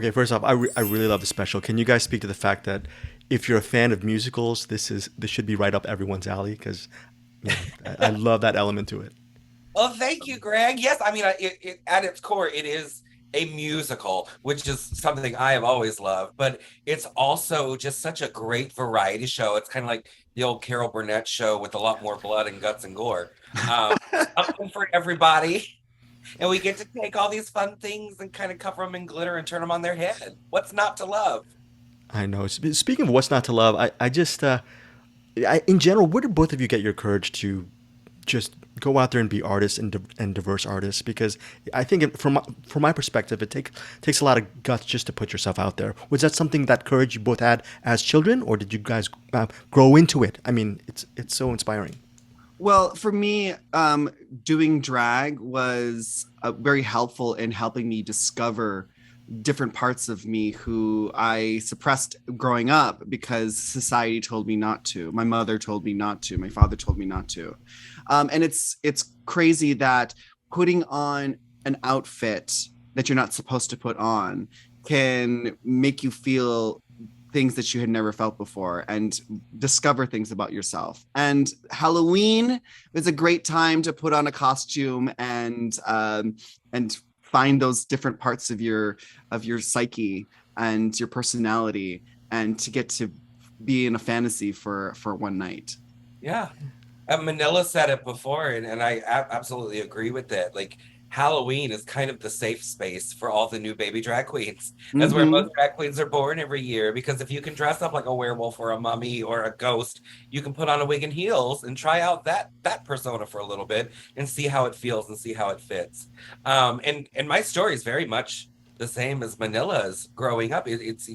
Okay, first off, I really love the special. Can you guys speak to the fact that if you're a fan of musicals, this should be right up everyone's alley because I love that element to it. Oh, thank you, Greg. Yes, I mean, at its core, it is a musical, which is something I have always loved, but it's also just such a great variety show. It's kind of like the old Carol Burnett show with a lot more blood and guts and gore. Um, Something for everybody. And we get to take all these fun things and kind of cover them in glitter and turn them on their head. What's not to love? I know. Speaking of what's not to love, I just in general, where do both of you get your courage to just go out there and be artists and diverse artists? Because I think from my perspective, it takes a lot of guts just to put yourself out there. Was that something that courage you both had as children, or did you guys grow into it? I mean, it's so inspiring. Well, for me, doing drag was very helpful in helping me discover different parts of me who I suppressed growing up because society told me not to. My mother told me not to. My father told me not to. And it's crazy that putting on an outfit that you're not supposed to put on can make you feel things that you had never felt before and discover things about yourself. And Halloween is a great time to put on a costume and find those different parts of your psyche and your personality, and to get to be in a fantasy for one night. Yeah. Manila said it before, and I absolutely agree with it. Like, Halloween is kind of the safe space for all the new baby drag queens. That's where Mm-hmm. most drag queens are born every year, because if you can dress up like a werewolf or a mummy or a ghost, you can put on a wig and heels and try out that persona for a little bit and see how it feels and see how it fits. And my story is very much the same as Manila's growing up. It's,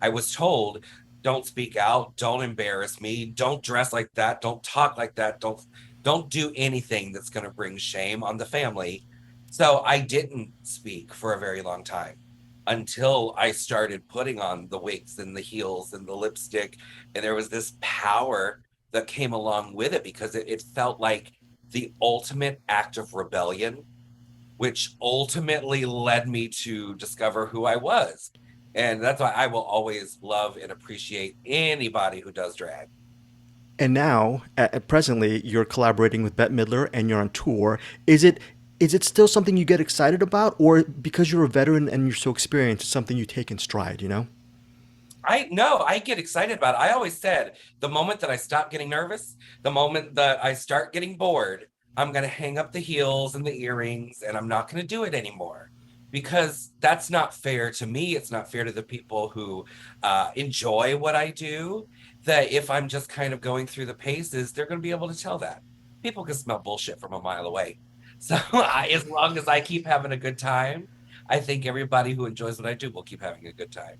I was told, don't speak out, don't embarrass me, don't dress like that, don't talk like that, don't do anything that's going to bring shame on the family. So I didn't speak for a very long time until I started putting on the wigs and the heels and the lipstick. And there was this power that came along with it, because it felt like the ultimate act of rebellion, which ultimately led me to discover who I was. And that's why I will always love and appreciate anybody who does drag. And now, presently, you're collaborating with Bette Midler and you're on tour. Is it still something you get excited about, or because you're a veteran and you're so experienced, it's something you take in stride? You know? I no, I get excited about it. I always said the moment that I stop getting nervous, the moment that I start getting bored, I'm going to hang up the heels and the earrings and I'm not going to do it anymore, because that's not fair to me. It's not fair to the people who enjoy what I do. That if I'm just kind of going through the paces, they're going to be able to tell that. People can smell bullshit from a mile away. So as long as I keep having a good time, I think everybody who enjoys what I do will keep having a good time.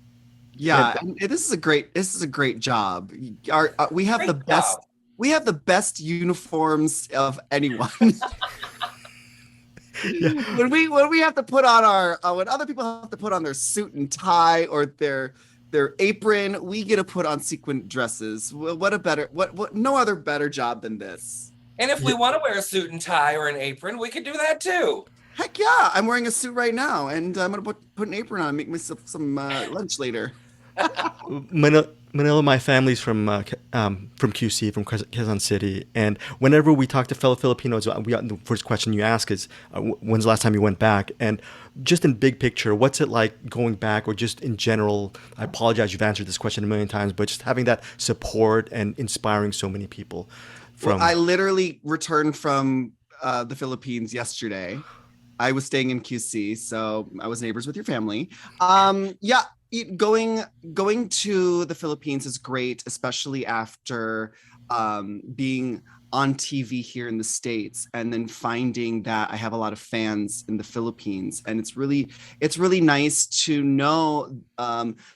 Yeah, Yeah, and this is a great job. We have the Great job. best uniforms of anyone. yeah. When we have to put on our when other people have to put on their suit and tie or their apron, we get to put on sequin dresses. What a better what no other better job than this. And if we Yeah. want to wear a suit and tie or an apron, we can do that too. Heck yeah, I'm wearing a suit right now, and I'm gonna put an apron on and make myself some lunch later. Manila, my family's from QC, from Quezon City, and whenever we talk to fellow Filipinos, the first question you ask is, "When's the last time you went back?" And just in big picture, what's it like going back, or just in general? I apologize, you've answered this question a million times, but just having that support and inspiring so many people Well, from. I literally returned from the Philippines yesterday. I was staying in QC, so I was neighbors with your family. Yeah, going to the Philippines is great, especially after being on TV here in the States, and then finding that I have a lot of fans in the Philippines, and it's really nice to know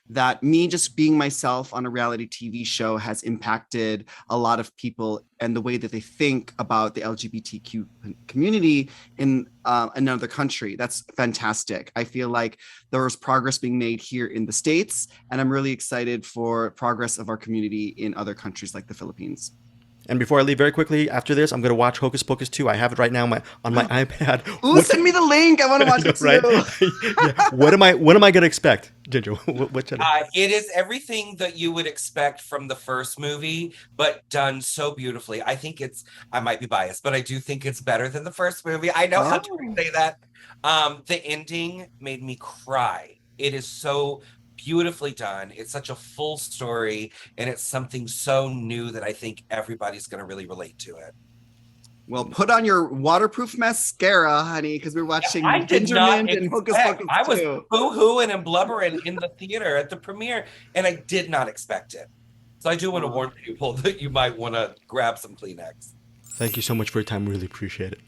that me just being myself on a reality TV show has impacted a lot of people and the way that they think about the LGBTQ community in another country. That's fantastic. I feel like there is progress being made here in the States, and I'm really excited for progress of our community in other countries like the Philippines. And before I leave, very quickly after this, I'm gonna watch Hocus Pocus 2. I have it right now on my iPad. Ooh, send me the link. I want to watch it Right? too. Yeah. What am I gonna expect, Ginger? What should I? It is everything that you would expect from the first movie, but done so beautifully. I might be biased, but I do think it's better than the first movie. I know how to Oh. say that. The ending made me cry. It is so beautifully done. It's such a full story, and it's something so new that I think everybody's going to really relate to it. Well, put on your waterproof mascara, honey, because we're watching I did Ginger not Minj and Hocus expect. Pocus I was too. boo-hooing and blubbering in the theater at the premiere, and I did not expect it. So I do want to warn people that you might want to grab some Kleenex. Thank you so much for your time. Really appreciate it.